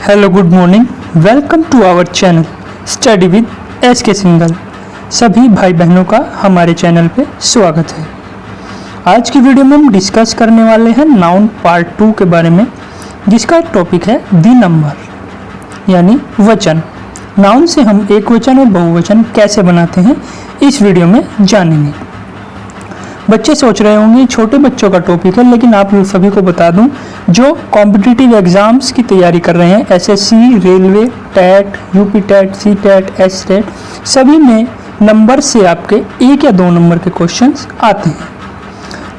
Hello good morning, welcome to our channel study with SK Singal. सभी भाई बहनों का हमारे चैनल पे स्वागत है। आज की वीडियो में हम डिस्कस करने वाले हैं नाउन पार्ट 2 के बारे में, जिसका टॉपिक है दी नंबर यानी वचन। नाउन से हम एक वचन और बहुवचन कैसे बनाते हैं इस वीडियो में जानेंगे। बच्चे सोच रहे होंगे छोटे बच्चों का टॉपिक है, लेकिन आप सभी को बता दूं जो कॉम्पिटिटिव एग्जाम्स की तैयारी कर रहे हैं, SSC, railway, TET, UP TET, C TET, S TET, सभी में नंबर से आपके 1 या 2 नंबर के क्वेश्चंस आते हैं।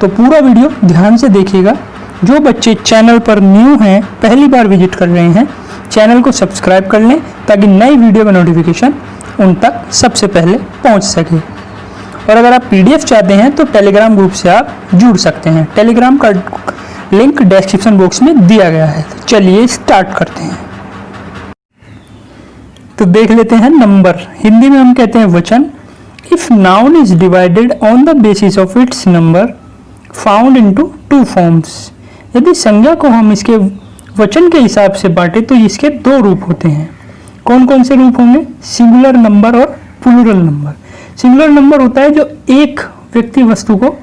तो पूरा वीडियो ध्यान से देखिएगा। जो बच्चे चैनल पर न्यू हैं, पहली बार विजिट कर रहे हैं, चैनल को सब्सक्राइब कर लें ताकि नई वीडियो का नोटिफिकेशन उन तक सबसे पहले पहुँच सके। और अगर आप PDF चाहते हैं तो टेलीग्राम ग्रुप से आप जुड़ सकते हैं। टेलीग्राम का लिंक डिस्क्रिप्शन बॉक्स में दिया गया है। तो चलिए स्टार्ट करते हैं। तो देख लेते हैं नंबर। हिंदी में हम कहते हैं वचन। If noun is divided on the basis of its number found into 2 forms. यदि संज्ञा को हम इसके वचन के हिसाब से बांटे तो इसके 2 रूप होते हैं। कौन कौन से रूप होंगे? सिंगुलर नंबर और प्लूरल नंबर। सिंगुलर नंबर होता है जो एक व्यक्ति वस्तु को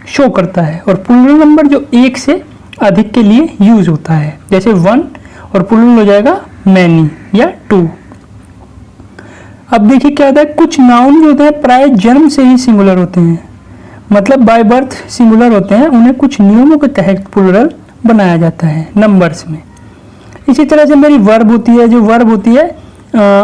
शो करता है, और प्लूरल नंबर जो एक से अधिक के लिए यूज होता है, जैसे 1 और प्लूरल हो जाएगा मैनी या 2। अब देखिए क्या होता है, कुछ नाउन जो होते हैं प्राय जन्म से ही सिंगुलर होते हैं, मतलब बाय बर्थ सिंगुलर होते हैं। उन्हें कुछ नियमों के तहत प्लूरल बनाया जाता है नंबर्स में। इसी तरह से मेरी वर्ब होती है, जो वर्ब होती है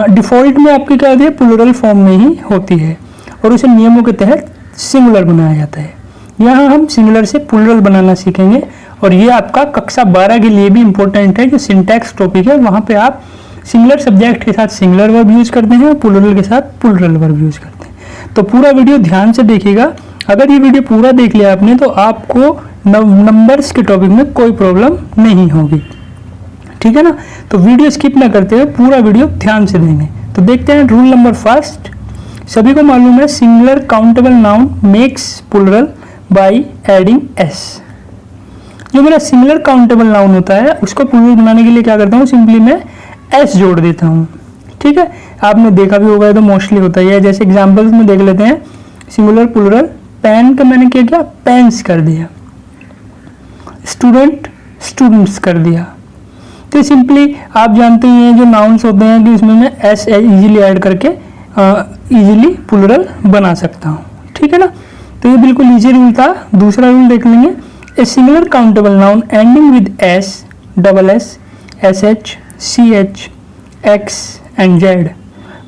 डिफॉल्ट में आपकी क्या होती है, प्लूरल फॉर्म में ही होती है, और उसे नियमों के तहत सिंगुलर बनाया जाता है। यहाँ हम सिंगुलर से प्लूरल बनाना सीखेंगे, और ये आपका कक्षा 12 के लिए भी इम्पोर्टेंट है। जो सिंटैक्स टॉपिक है वहाँ पे आप सिंगुलर सब्जेक्ट के साथ सिंगुलर वर्ब यूज करते हैं और प्लूरल के साथ प्लूरल वर्ब यूज करते हैं। तो पूरा वीडियो ध्यान से देखिएगा। अगर ये वीडियो पूरा देख लिया आपने तो आपको नंबर्स के टॉपिक में कोई प्रॉब्लम नहीं होगी, ठीक है ना। तो वीडियो स्किप ना करते हुए पूरा वीडियो ध्यान से देंगे। तो देखते हैं रूल नंबर फर्स्ट। सभी को मालूम है singular countable noun makes plural by adding s। जो मेरा सिंगुलर काउंटेबल नाउन होता है उसको प्लूरल बनाने के लिए क्या करता हूँ, सिंपली मैं s जोड़ देता हूँ, ठीक है। आपने देखा भी होगा, तो मोस्टली होता ही है। जैसे एग्जांपल्स में देख लेते हैं, सिंगुलर प्लूरल पेन का मैंने क्या किया, पेन्स कर दिया, स्टूडेंट स्टूडेंट्स कर दिया। तो सिंपली आप जानते ही हैं जो नाउन्स होते हैं कि उसमें मैं s इजीली ऐड करके इजीली प्लूरल बना सकता हूँ, ठीक है ना। तो ये बिल्कुल इजी रूल था। दूसरा रूल देख लेंगे। ए singular countable noun ending with s, double s, sh, ch, x and z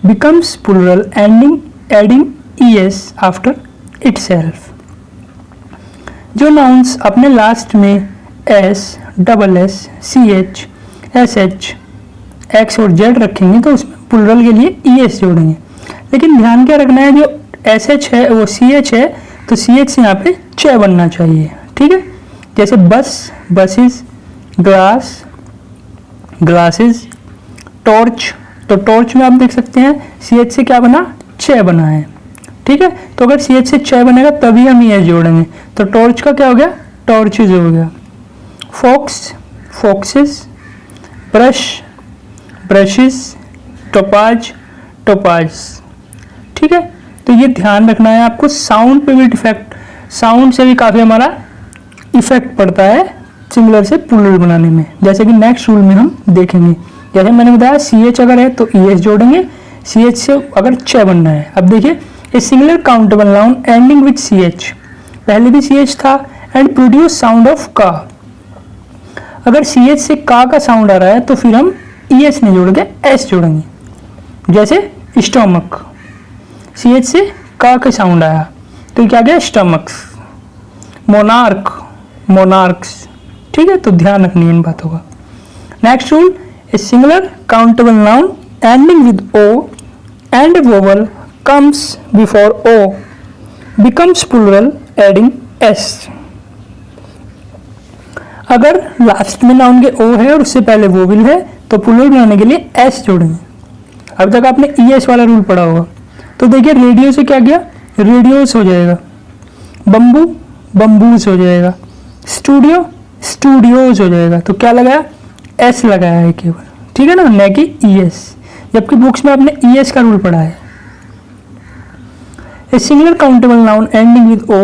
becomes plural adding es after itself। जो नाउन्स अपने लास्ट में s, double s, ch, sh, x और z रखेंगे तो उसमें प्लूरल के लिए es जोड़ेंगे। लेकिन ध्यान क्या रखना है, जो sh है वो ch है, तो ch से यहाँ पे च बनना चाहिए, ठीक है। जैसे बस, बसेस, ग्लास, ग्लासेस, टॉर्च, तो टॉर्च में आप देख सकते हैं ch से क्या बना, च बना है, ठीक है। तो अगर ch से च बनेगा तभी हम es जोड़ेंगे। तो टॉर्च का क्या हो गया, टॉर्चेज हो गया। Fox, foxes, brush, brushes, topaz, topaz, ठीक है। तो ये ध्यान रखना है आपको। साउंड पे भी इफेक्ट, साउंड से भी काफ़ी हमारा इफेक्ट पड़ता है सिंगुलर से प्लूरल बनाने में, जैसे कि नेक्स्ट रूल में हम देखेंगे। जैसे मैंने बताया ch अगर है तो es जोड़ेंगे, ch से अगर च बनना है। अब देखिए ए singular countable noun ending with ch, पहले भी ch था, एंड प्रोड्यूस साउंड ऑफ का। अगर ch से का साउंड आ रहा है तो फिर हम es नहीं जोड़ के s जोड़ेंगे। जैसे स्टोमक, ch से का साउंड आया तो क्या गया, स्टमक्स। मोनार्क, मोनार्क्स, ठीक है। तो ध्यान रखनी है इन बातों का। Next rule, a singular countable noun ending with o and vowel comes before o becomes plural adding s। अगर लास्ट में नाउन के o है और उससे पहले वोवल है तो प्लूरल बनाने के लिए s जोड़ेंगे। अब तक आपने es वाला रूल पढ़ा होगा। तो देखिए रेडियो से क्या किया, रेडियोस हो जाएगा। बम्बू, बम्बूस हो जाएगा। स्टूडियो, स्टूडियोज हो जाएगा। तो क्या लगाया, एस लगाया है केवल, ठीक है ना, न कि ES, जबकि बुक्स में आपने ES का रूल पढ़ा है। A singular countable noun ending with O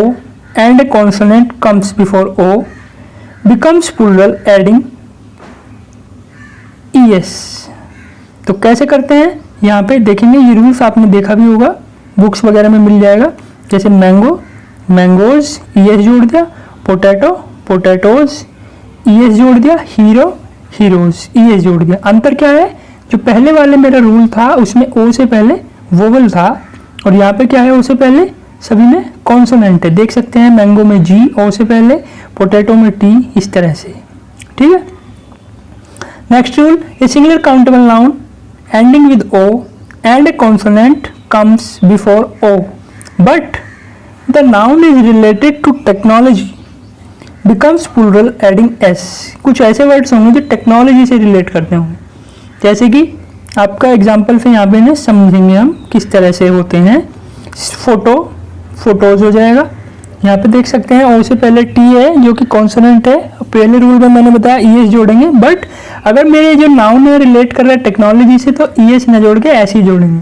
and a consonant comes before O becomes plural adding ES। तो कैसे करते हैं, यहाँ पे देखेंगे, ये रूल्स आपने देखा भी होगा, बुक्स वगैरह में मिल जाएगा। जैसे मैंगो, मैंगोज, ES जोड़ दिया, पोटैटो, पोटैटोज, ES जोड़ दिया, हीरो, हीरोज, ES जोड़ दिया। अंतर क्या है, जो पहले वाले मेरा रूल था उसमें O से पहले वोवल था, और यहाँ पे क्या है, O से पहले सभी में कॉन्सोनेंट है। देख सकते हैं, मैंगो में G, O से पहले, पोटैटो में T, इस तरह से। ठीक है। Next rule, a singular countable noun ending with O and a consonant comes before O but the noun is related to technology becomes plural adding S। कुछ ऐसे वर्ड्स होंगे जो टेक्नोलॉजी से रिलेट करते होंगे, जैसे कि आपका एग्जाम्पल से यहाँ पे ना समझेंगे हम किस तरह से होते हैं। फोटो, फोटोज हो जाएगा, यहाँ पे देख सकते हैं O से पहले T है जो कि कॉन्सोनेंट है। पहले रूल में मैंने बताया ES जोड़ेंगे, बट अगर मेरे जो नाउन है रिलेट कर रहा है टेक्नोलॉजी से तो ES ना जोड़ के ऐसे ही जोड़ेंगे।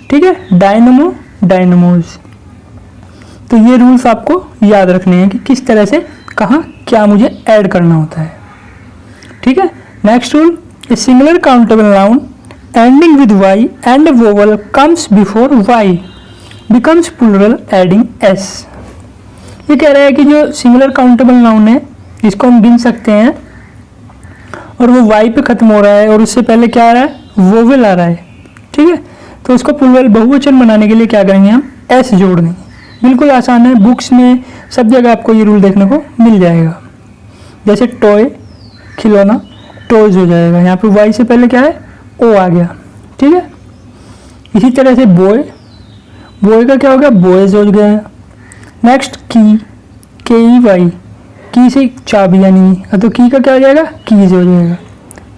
ठीक है। डायनमो, डायनमोज। तो ये रूल्स आपको याद रखने हैं कि किस तरह से कहाँ क्या मुझे ऐड करना होता है। ठीक है। Next rule, a singular countable noun ending with Y and vowel comes before Y becomes plural adding S। ये कह रहा है कि जो सिंगुलर काउंटेबल नाउन है इसको हम गिन सकते हैं और वो Y पे खत्म हो रहा है और उससे पहले क्या आ रहा है, वोवेल आ रहा है। ठीक है। तो उसको प्लूरल बहुवचन बनाने के लिए क्या करेंगे, हम S जोड़ देंगे। बिल्कुल आसान है, बुक्स में सब जगह आपको ये रूल देखने को मिल जाएगा। जैसे टॉय, खिलौना, टॉयज हो जाएगा, यहाँ पे Y से पहले क्या है, O आ गया। ठीक है। इसी तरह से बॉय, बॉय का क्या हो गया, बॉयज हो गया। नेक्स्ट की, KEY, की से चाबी यानी, तो की का क्या हो जाएगा, कीज हो जाएगा।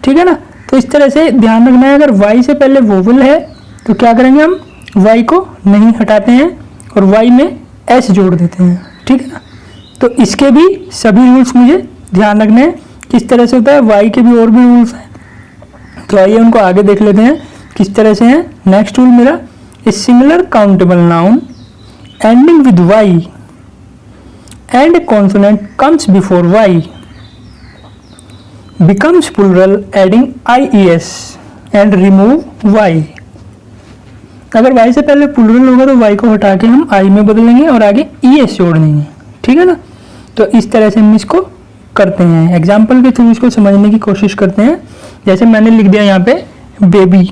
ठीक है ना। तो इस तरह से ध्यान रखना है, अगर Y से पहले वोवल है तो क्या करेंगे, हम Y को नहीं हटाते हैं और Y में S जोड़ देते हैं। ठीक है ना। तो इसके भी सभी रूल्स मुझे ध्यान रखने हैं किस तरह से होता है। Y के भी और भी रूल्स हैं, तो आइए उनको आगे देख लेते हैं किस तरह से हैं। नेक्स्ट रूल मेरा, ए singular countable noun ending with Y and a consonant comes before Y becomes plural adding IES and remove Y। अगर Y से पहले प्लूरल होगा तो Y को हटा के हम I में बदलेंगे और आगे ES जोड़ देंगे। ठीक है ना। तो इस तरह से हम इसको करते हैं, एग्जाम्पल के थ्रू इसको समझने की कोशिश करते हैं। जैसे मैंने लिख दिया यहाँ पे बेबी,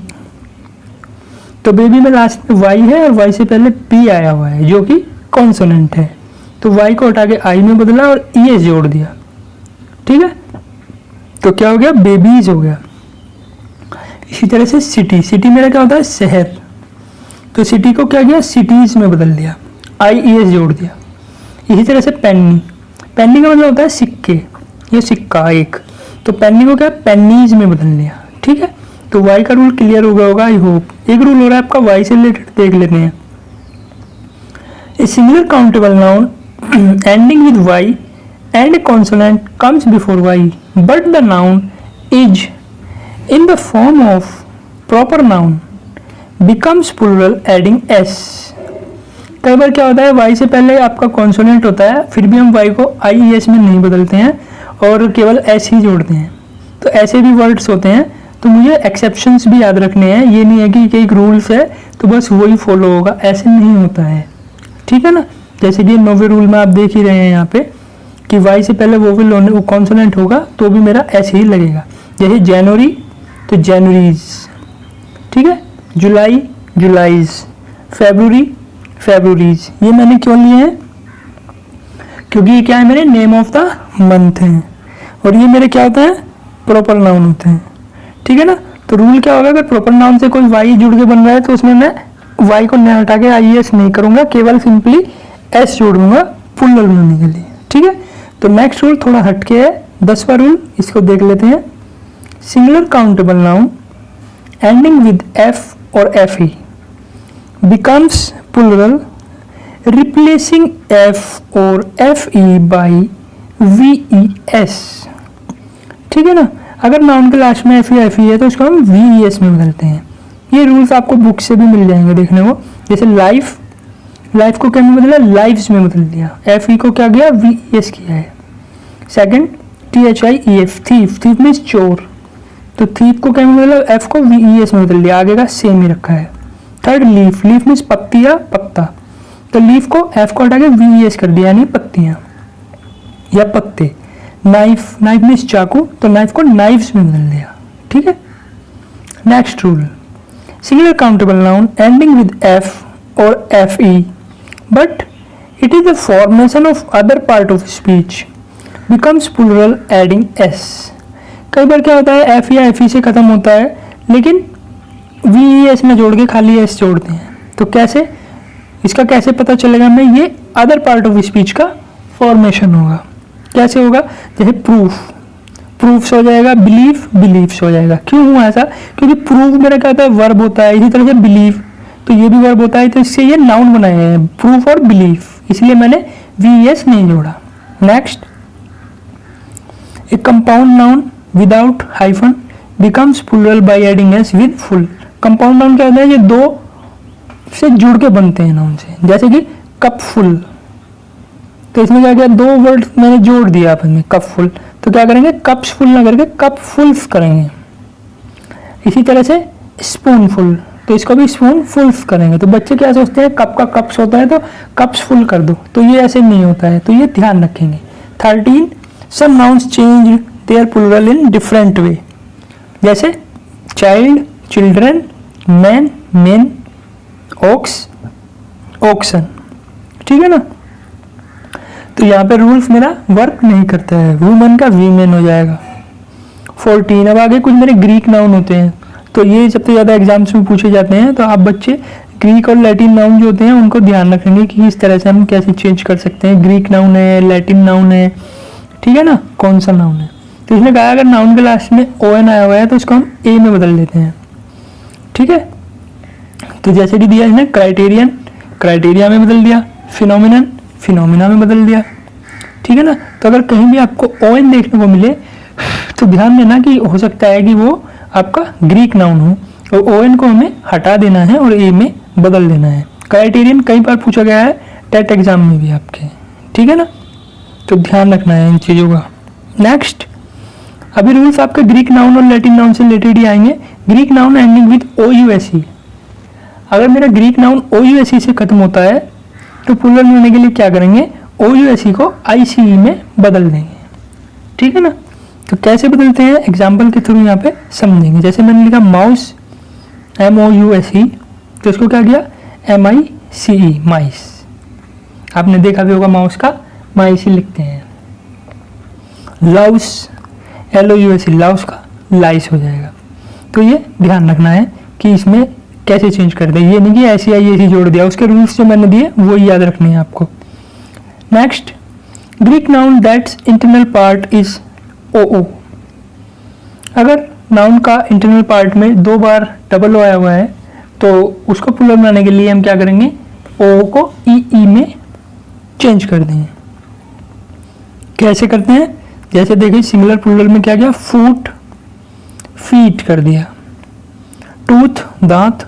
तो बेबी में लास्ट में Y है और Y से पहले P आया हुआ है जो कि कॉन्सोनेंट है, तो Y को हटा के I में बदला और ES जोड़ दिया। ठीक है। तो क्या हो गया, बेबीज हो गया। इसी तरह से सिटी, सिटी मेरा क्या होता है, शहर, तो सिटी को क्या किया, सिटीज में बदल दिया, IES जोड़ दिया। इसी तरह से पेन्नी, पेन्नी का मतलब होता है सिक्के, ये सिक्का एक, तो पेन्नी को क्या, पेन्नीज में बदल लिया। ठीक है। तो Y का रूल क्लियर हो गया होगा, आई होप। एक रूल हो रहा है आपका Y से रिलेटेड, देख लेते हैं। ए singular countable noun ending with Y and a consonant comes before Y but the noun is in the form of proper noun becomes plural adding S। कई बार क्या होता है, Y से पहले आपका कॉन्सोनेंट होता है फिर भी हम Y को IES में नहीं बदलते हैं और केवल S ही जोड़ते हैं। तो ऐसे भी वर्ड्स होते हैं, तो मुझे एक्सेप्शंस भी याद रखने हैं। ये नहीं है कि एक रूल्स है तो बस वही फॉलो होगा, ऐसे नहीं होता है। ठीक है ना। जैसे कि 9वें रूल में आप देख ही रहे हैं यहाँ पे कि Y से पहले वोवेल होने वो कॉन्सोनेंट होगा तो भी मेरा S ही लगेगा। जैसे जनवरी तो जनवरीज। ठीक है। जुलाई, जुलाईज, फेब्रुवरी, फेब्रुवरीज। ये मैंने क्यों लिए हैं, क्योंकि ये क्या है, मेरे नेम ऑफ द मंथ हैं और ये मेरे क्या होता है, प्रॉपर नाउन होते हैं। ठीक है ना। तो रूल क्या होगा, अगर प्रॉपर नाउन से कोई Y जुड़ के बन रहा है तो उसमें मैं Y को न हटा के IES नहीं करूंगा, केवल सिंपली S जोड़ दूंगा प्लूरल बनाने के लिए। ठीक है। तो नेक्स्ट रूल थोड़ा हटके है, 10वां रूल, इसको देख लेते हैं। Singular countable noun ending with F और FE becomes plural replacing F और FE by VES। ठीक है ना। अगर नाउन के लास्ट में एफ या एफ ई है तो उसको हम वी एस में बदलते हैं। ये रूल्स आपको बुक से भी मिल जाएंगे देखने को। जैसे लाइफ, लाइफ को क्या में बदला, लाइव्स में बदल दिया। एफ ई को क्या किया, वी एस किया है। Second T H I E F, thief, thief means चोर, तो थीफ को क्या में बदला, एफ को वी ई एस में बदल दिया, आगे का सेम ही रखा है। थर्ड लीफ, लीफ मीन्स पत्ती या पत्ता, तो लीफ को एफ को हटा के वी एस कर दिया, यानी पत्तियां या पत्ते। नाइफ, नाइफ मीन्स चाकू, तो नाइफ को नाइफ्स में बदल दिया। ठीक है। Next rule, singular countable noun ending with F और F E but it is the formation of other part of speech becomes plural adding S. कई बार क्या होता है, एफ या एफ ई से खत्म होता है लेकिन वी ई एस में जोड़ के खाली एस जोड़ते हैं, तो कैसे, इसका कैसे पता चलेगा हमें, ये अदर पार्ट ऑफ स्पीच का फॉर्मेशन होगा। कैसे होगा, जैसे प्रूफ, प्रूफ्स हो जाएगा, बिलीफ, बिलीफ्स हो जाएगा। क्यों हुआ ऐसा, क्योंकि प्रूफ मेरा क्या होता है, वर्ब होता है, इसी तरह से बिलीव तो ये भी वर्ब होता है, तो इससे ये नाउन बनाए हैं प्रूफ और बिलीफ, इसलिए मैंने वी एस नहीं जोड़ा। Next, a compound noun without hyphen becomes plural by adding s with full. Compound noun क्या होता है, ये दो से जुड़ के बनते हैं नाउन से, जैसे कि कप फुल, तो इसमें क्या किया, दो वर्ड मैंने जोड़ दिया आपस में, कप फुल, तो क्या करेंगे, कप्स फुल ना करके कप फुल्स करेंगे। इसी तरह से स्पून फुल, तो इसको भी स्पून फुल्स करेंगे। तो बच्चे क्या सोचते हैं, कप का कप्स होता है तो कप्स फुल कर दो, तो ये ऐसे नहीं होता है, तो ये ध्यान रखेंगे। 13 some nouns change their plural in different way, जैसे child, children, man, men, ox, oxen. ठीक है ना। तो यहाँ पे रूल्स मेरा वर्क नहीं करता है, वुमन का वीमेन हो जाएगा। 14, अब आगे कुछ मेरे ग्रीक नाउन होते हैं, तो ये सबसे ज़्यादा एग्जाम्स में पूछे जाते हैं, तो आप बच्चे ग्रीक और लैटिन नाउन जो होते हैं उनको ध्यान रखेंगे कि इस तरह से हम कैसे चेंज कर सकते हैं। ग्रीक नाउन है, लैटिन नाउन है, ठीक है ना, कौन सा नाउन है। तो इसने कहा अगर नाउन के लास्ट में ओ एन आया हुआ है तो उसको हम ए में बदल देते हैं। ठीक है। तो जैसे कि दिया इसने क्राइटेरियन, क्राइटेरिया में बदल दिया, फिनोमिनन, फिनोमिना में बदल दिया। ठीक है ना। तो अगर कहीं भी आपको ओ एन देखने को मिले तो ध्यान देना कि हो सकता है कि वो आपका ग्रीक नाउन हो, और ओ एन को हमें हटा देना है और ए में बदल देना है। क्राइटेरियन कई बार पूछा गया है टेट एग्जाम में भी आपके। ठीक है ना। तो ध्यान रखना है इन चीज़ों का। नेक्स्ट, अभी रूल्स आपके ग्रीक नाउन और लैटिन नाउन से रिलेटेड ही आएंगे। Greek noun ending with o u s e, अगर मेरा Greek noun o u s e से खत्म होता है तो प्लूरल होने के लिए क्या करेंगे, ओ यू एस ई को आई सी ई में बदल देंगे। ठीक है ना। तो कैसे बदलते हैं एग्जाम्पल के थ्रू यहाँ पे समझेंगे। जैसे मैंने लिखा mouse, m o u s e, तो इसको क्या किया, एम आई सी ई, माइस। आपने देखा भी होगा माउस का माइस ही लिखते हैं। Louse, l o u s e, louse का लाइस हो जाएगा। तो ये ध्यान रखना है कि इसमें कैसे चेंज कर दे, ये नहीं कि ऐसी आई ऐसी जोड़ दिया, उसके रूल्स जो मैंने दिए वो याद रखने हैं आपको। Next, Greek noun that's internal part is O O, अगर नाउन का इंटरनल पार्ट में 2 बार डबल ओ आया हुआ है तो उसको प्लूरल बनाने के लिए हम क्या करेंगे, ओ को ई में चेंज कर देंगे। कैसे करते हैं, जैसे देखिए सिंगुलर प्लूरल में क्या किया, फूट, फीट कर दिया। टूथ, दांत,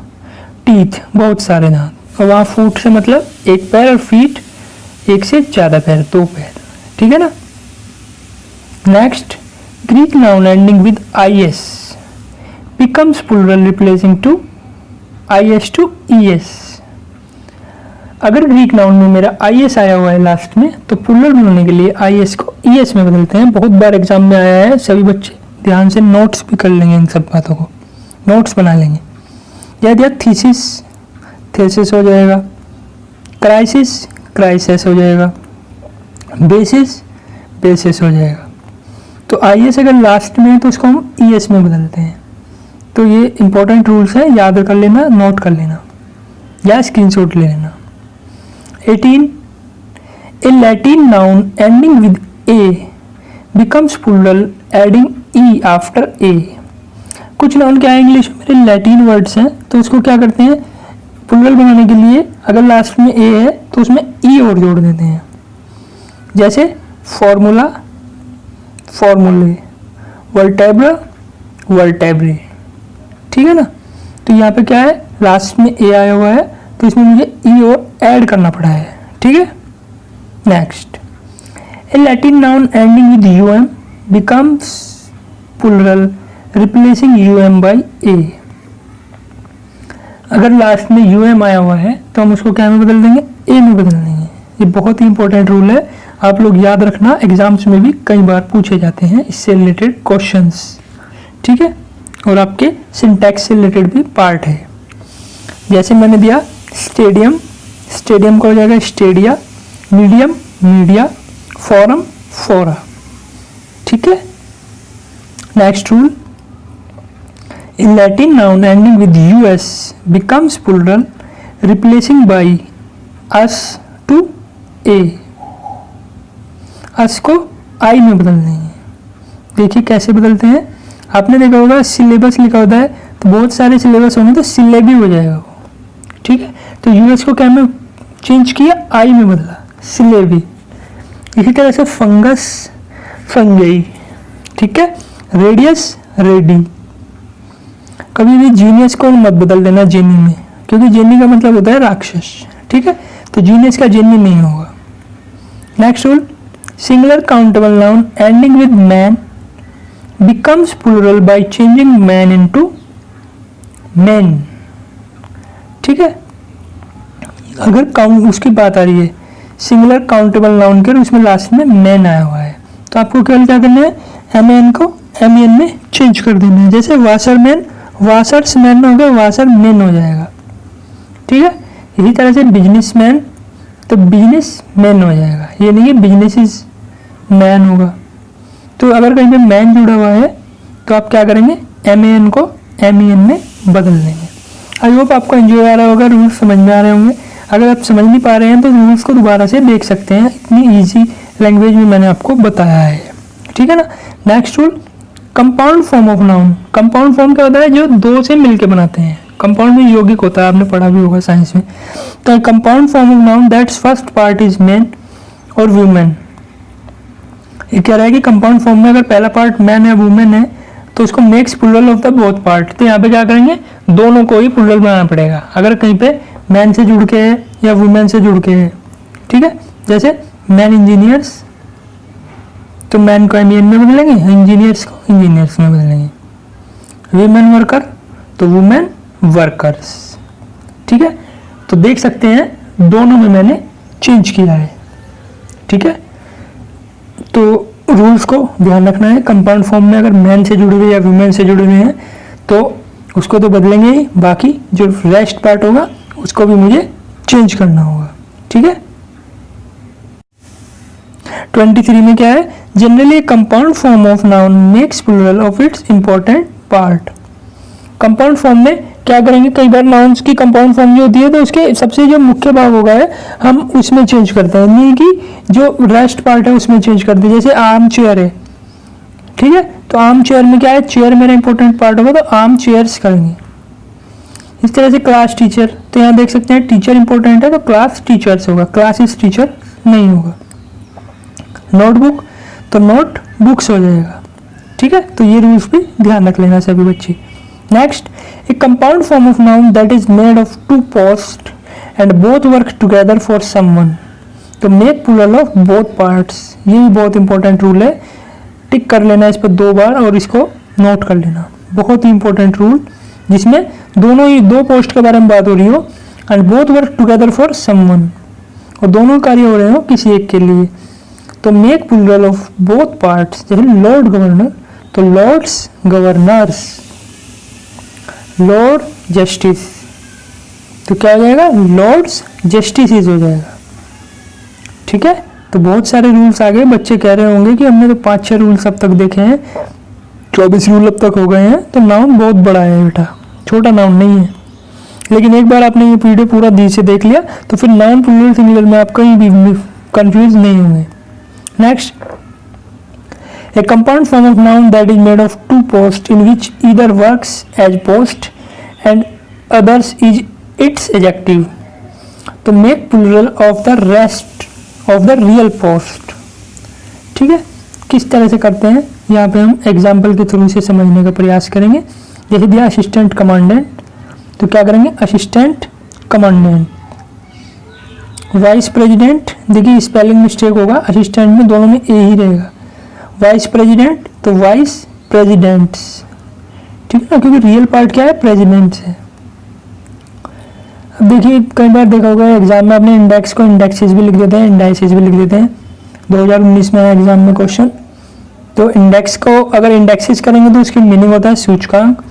टीथ, बहुत सारे दांत, और वहाँ फूट से मतलब एक पैर, और फीट एक से ज़्यादा पैर, 2 पैर। ठीक है ना। Next, Greek noun ending with i s becomes plural replacing to i s to e s. अगर ग्रीक नाउन में मेरा आई एस आया हुआ है लास्ट में तो प्लूरल बनाने के लिए आई एस को ई एस में बदलते हैं। बहुत बार एग्जाम में आया है, सभी बच्चे ध्यान से नोट्स भी कर लेंगे, इन सब बातों को नोट्स बना लेंगे। यह दिया थीसिस, थेसिस हो जाएगा। क्राइसिस, क्राइसिस हो जाएगा। बेसिस, बेसिस हो जाएगा। तो आई एस अगर लास्ट में है तो उसको हम ई एस में बदलते हैं। तो ये इंपॉर्टेंट रूल्स है, याद कर लेना, नोट कर लेना या स्क्रीनशॉट ले लेना। 18, a Latin noun ending with A becomes plural adding E after A. कुछ नाउन क्या है इंग्लिश में मेरे लैटिन वर्ड्स हैं, तो उसको क्या करते हैं, प्लूरल बनाने के लिए अगर लास्ट में ए है तो उसमें ई और जोड़ देते हैं। जैसे फॉर्मूला, फॉर्मूले, वर्टेब्रा, वर्टेब्रे, ठीक है ना। तो यहाँ पे क्या है, लास्ट में ए आया हुआ है, तो इसमें मुझे ई और ऐड करना पड़ा है, ठीक है। Next, a Latin noun ending with UM becomes plural replacing UM by A. अगर लास्ट में यूएम आया हुआ है तो हम उसको क्या में बदल देंगे, ए में बदल देंगे। ये बहुत ही इंपॉर्टेंट रूल है, आप लोग याद रखना, एग्जाम्स में भी कई बार पूछे जाते हैं इससे रिलेटेड क्वेश्चंस, ठीक है। और आपके सिंटैक्स से रिलेटेड भी पार्ट है। जैसे मैंने दिया स्टेडियम, स्टेडियम का हो जाएगा स्टेडिया, मीडियम, मीडिया, फोरम, फोरा, ठीक है। Next rule, in Latin noun ending with us becomes plural replacing by us to a। us को I में बदल देंगे। देखिए कैसे बदलते हैं, आपने देखा होगा सिलेबस लिखा होता है, तो बहुत सारे सिलेबस होंगे तो सिलेबी हो जाएगा वो, ठीक है। तो यूएस को क्या में चेंज किया, आई में बदला, सिलेबी। इसी तरह से फंगस, फंगई, ठीक है। Radius, ready. कभी भी जीनियस को मत बदल देना जेनी में, क्योंकि जेनी का मतलब होता है राक्षस, ठीक है। तो जीनियस का जेनी नहीं होगा। Next rule, singular countable noun ending with man becomes plural by changing man into men, ठीक है। अगर काउंट उसकी बात आ रही है सिंगुलर काउंटेबल नाउन के, उसमें लास्ट में मैन आया हुआ है, तो आपको केवल क्या करना है, एम एन को एम एन में चेंज कर देना है। जैसे वाशरमैन, वाशर्स मैन हो गया, वाशर मैन हो जाएगा, ठीक है। इसी तरह से बिजनेसमैन, तो बिजनेस मैन हो जाएगा, ये नहीं है बिजनेस इज मैन होगा। तो अगर कहीं पे मैन जुड़ा हुआ है तो आप क्या करेंगे, एम ए एन को एम ई एन में बदल देंगे। आई होप आपको एंजॉय आ रहा होगा, रूल्स समझ में आ रहे होंगे। अगर आप समझ नहीं पा रहे हैं तो रूल्स को दोबारा से देख सकते हैं, इतनी ईजी लैंग्वेज में मैंने आपको बताया है, ठीक है ना। Next rule, compound form of noun. Compound form क्या होता है, जो दो से मिलके बनाते हैं। कंपाउंड में यौगिक होता है, आपने पढ़ा भी होगा साइंस में। तो compound form of noun that's first part is man और वुमेन। ये कह रहा है कि कंपाउंड फॉर्म में अगर पहला पार्ट मैन है, वुमेन है, तो उसको makes plural of the both part. तो यहाँ पे क्या करेंगे, दोनों को ही प्लूरल बनाना पड़ेगा, अगर कहीं पे मैन से जुड़ के है या वुमेन से जुड़ के है, ठीक है। जैसे मैन इंजीनियर्स, तो मैन को एम में बदलेंगे, इंजीनियर्स को इंजीनियर्स में बदलेंगे। वीमेन वर्कर, तो वुमेन वर्कर्स, ठीक है। तो देख सकते हैं दोनों में मैंने चेंज किया है, ठीक है। तो रूल्स को ध्यान रखना है, कंपाउंड फॉर्म में अगर मैन से जुड़े हुए या वुमेन से जुड़े हुए हैं तो उसको तो बदलेंगे ही, बाकी जो रेस्ट पार्ट होगा उसको भी मुझे चेंज करना होगा, ठीक है। 23 में क्या है, generally compound form of noun makes plural of its important part. Compound form में क्या करेंगे, कई बार नाउन्स की कंपाउंड फॉर्म जो होती है तो उसके सबसे जो मुख्य भाग होगा है हम उसमें चेंज करते हैं, नहीं कि जो रेस्ट पार्ट है उसमें चेंज करते हैं। जैसे आर्म चेयर है, ठीक है, तो आर्म चेयर में क्या है, चेयर मेरा इंपॉर्टेंट पार्ट होगा तो आर्म चेयर्स करेंगे। इस तरह से क्लास टीचर, तो यहाँ देख सकते हैं टीचर इंपॉर्टेंट है तो क्लास टीचर्स होगा, क्लासेस टीचर नहीं होगा। नोटबुक, तो नोट बुक्स हो जाएगा, ठीक है। तो ये रूल्स भी ध्यान रख लेना सभी बच्चे। Next, a compound form of noun that is made of two post and both work together for someone, तो make plural of both parts. ये भी बहुत इंपॉर्टेंट रूल है, टिक कर लेना इस पर 2 बार और इसको नोट कर लेना। बहुत ही इंपॉर्टेंट रूल जिसमें दोनों ही 2 पोस्ट के बारे में बात हो रही हो, and both work together for someone, और दोनों कार्य हो रहे हो किसी एक के लिए, तो make plural of both parts. जैसे लॉर्ड गवर्नर, तो लॉर्ड्स गवर्नर्स, लॉर्ड जस्टिस, तो क्या हो जाएगा, लॉर्ड्स जस्टिसेस हो जाएगा, ठीक है। तो बहुत सारे रूल्स आ गए, बच्चे कह रहे होंगे कि हमने तो 5-6 रूल्स अब तक देखे हैं, 24 रूल अब तक हो गए हैं, तो नाउन बहुत बड़ा है बेटा, छोटा नाउन नहीं है। लेकिन एक बार आपने ये वीडियो पूरा दी से देख लिया तो फिर नाउन प्लूरल सिंगुलर में आप कहीं भी कंफ्यूज नहीं होंगे। Next, a compound form of noun that is made of 2 posts in which either works as post and others is its adjective, तो make plural of the rest of the real post, ठीक है। किस तरह से करते हैं यहाँ पे हम एग्जाम्पल के थ्रू से समझने का प्रयास करेंगे। जैसे दिया असिस्टेंट कमांडेंट, तो क्या करेंगे असिस्टेंट कमांडेंट। वाइस प्रेसिडेंट, देखिए स्पेलिंग मिस्टेक होगा, असिस्टेंट में दोनों में ए ही रहेगा। वाइस प्रेसिडेंट तो वाइस प्रेसिडेंट्स, ठीक है ना, क्योंकि रियल पार्ट क्या है प्रेसिडेंट्स है। अब देखिए कई बार देखा होगा एग्जाम में अपने इंडेक्स को इंडेक्सेस भी लिख देते हैं, इंडाइसेस भी लिख देते हैं। 2019 में एग्जाम में क्वेश्चन, तो इंडेक्स को अगर इंडेक्सेस करेंगे तो उसकी मीनिंग होता है सूचकांक,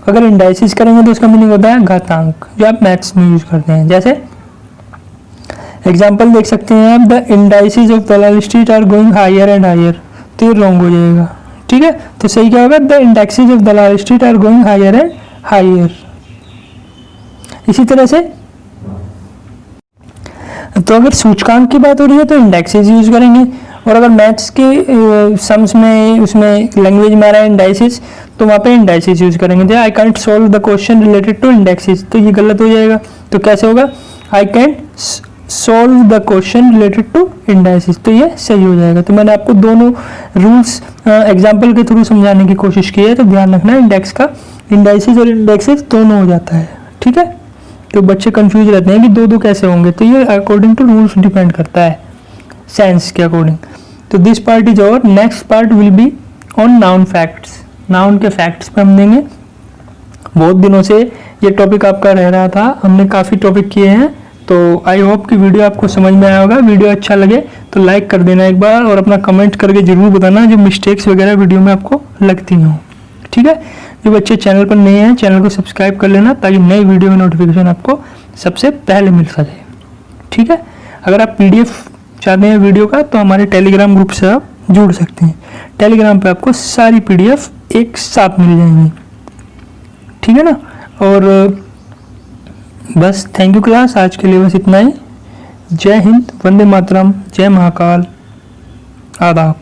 अगर इंडाइसेस करेंगे तो उसका मीनिंग होता है घातांक, जो आप मैथ्स में यूज करते हैं। जैसे एग्जाम्पल देख सकते हैं आप, the indices of Dalal Street are going higher and higher, तो ये रॉन्ग हो जाएगा, ठीक है। तो सही क्या होगा, the indexes of Dalal Street are going higher and higher. इसी तरह से तो अगर सूचकांक की बात हो रही है तो इंडेक्सेस यूज करेंगे, और अगर मैथ्स के सम्स में उसमें लैंग्वेज में आ रहा है इंडाइसेस, तो वहाँ पे इंडाइसेस यूज करेंगे। जैसे I can't solve the question related to indexes, तो ये गलत हो जाएगा। तो कैसे होगा, I can't solve the question related to indices, तो ये सही हो जाएगा। तो मैंने आपको दोनों रूल्स एग्जाम्पल के थ्रू समझाने की कोशिश की है, तो ध्यान रखना इंडेक्स का इंडाइसेस और इंडेक्सेस दोनों हो जाता है, ठीक है। तो बच्चे कंफ्यूज रहते हैं कि दो दो कैसे होंगे, तो ये अकॉर्डिंग टू रूल्स डिपेंड करता है सेंस के अकॉर्डिंग। तो this part is over, next part will be on noun facts. Noun के फैक्ट्स पे हम देंगे। बहुत दिनों से ये टॉपिक आपका रह रहा था, हमने काफ़ी टॉपिक किए हैं, तो आई होप कि वीडियो आपको समझ में आया होगा। वीडियो अच्छा लगे तो लाइक कर देना एक बार, और अपना कमेंट करके जरूर बताना जो मिस्टेक्स वगैरह वीडियो में आपको लगती हों, ठीक है। जो बच्चे चैनल पर नए हैं चैनल को सब्सक्राइब कर लेना, ताकि नई वीडियो की नोटिफिकेशन आपको सबसे पहले मिल सके, ठीक है। अगर आप PDF चाहते हैं वीडियो का, तो हमारे टेलीग्राम ग्रुप से आप जुड़ सकते हैं। टेलीग्राम पे आपको सारी PDF एक साथ मिल जाएंगी, ठीक है ना। और बस थैंक यू क्लास, आज के लिए बस इतना ही। जय हिंद, वंदे मातरम, जय महाकाल, आदाब।